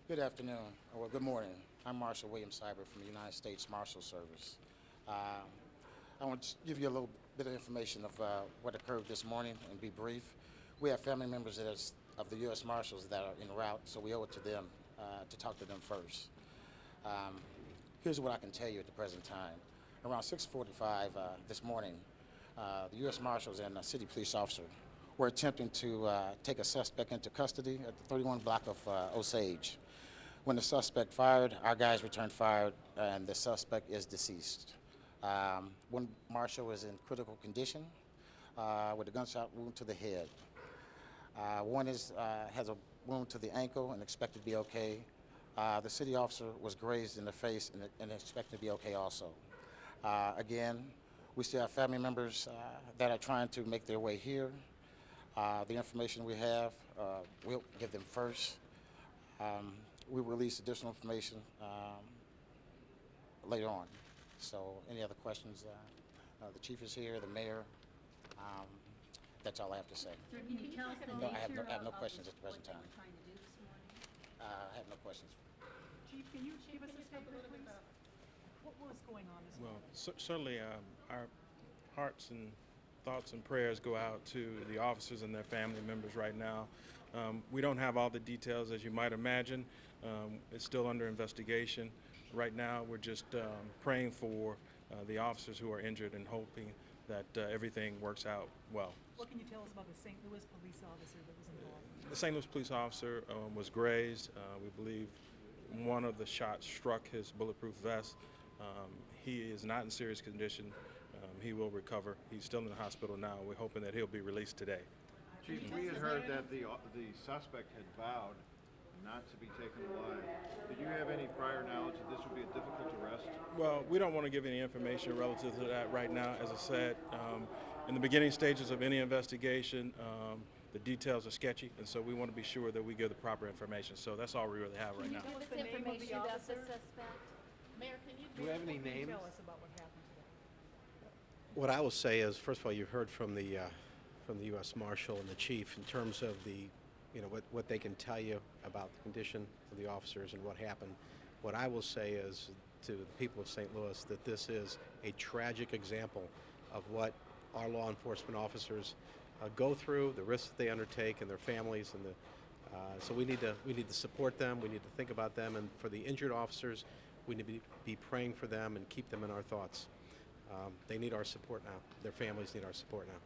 Good afternoon, or good morning. I'm Marshal William Cyber from the United States Marshals Service. Um, I want to give you a little bit of information of what occurred this morning and be brief. We have family members of the US Marshals that are en route, so we owe it to them to talk to them first. Um, Here's what I can tell you at the present time. Around 6:45 this morning, the U.S. Marshals and a city police officer were attempting to take a suspect into custody at the 31 block of Osage. When the suspect fired, our guys returned fire, and the suspect is deceased. One marshal is in critical condition with a gunshot wound to the head. One has a wound to the ankle and expected to be okay. The city officer was grazed in the face and expected to be okay also. Again, we still have family members that are trying to make their way here. The information we have, we'll give them first. We will release additional information later on. So, any other questions? The chief is here, the mayor. Um, that's all I have to say. Sir, can you tell us the No, nature I have no of questions at the present what time. you were trying to do this morning? I have no questions. Chief, can you give us a statement, please? What was going on this Well, morning? certainly our hearts and thoughts and prayers go out to the officers and their family members right now. We don't have all the details, as you might imagine. It's still under investigation. Right now, we're just praying for the officers who are injured and hoping that everything works out well. What can you tell us about the St. Louis police officer that was involved? The St. Louis police officer was grazed. We believe one of the shots struck his bulletproof vest. He is not in serious condition. He will recover. He's still in the hospital now. We're hoping that he'll be released today. Chief, we had heard that the suspect had vowed not to be taken alive. Did you have any prior knowledge that this would be a difficult arrest? Well, we don't want to give any information relative to that right now. As I said, in the beginning stages of any investigation, the details are sketchy, and so we want to be sure that we give the proper information. So that's all we really have right now. Tell us Give the us name of the information about the officer. suspect. Mayor, can you? Do we have any What can you names? tell us about what happened today? What I will say is, first of all, you've heard from the U.S. Marshal and the Chief in terms of what they can tell you about the condition of the officers and what happened. What I will say is to the people of St. Louis that this is a tragic example of what our law enforcement officers go through, the risks that they undertake, and their families, and so we need to support them. We need to think about them, and for the injured officers, we need to be praying for them and keep them in our thoughts. They need our support now. Their families need our support now.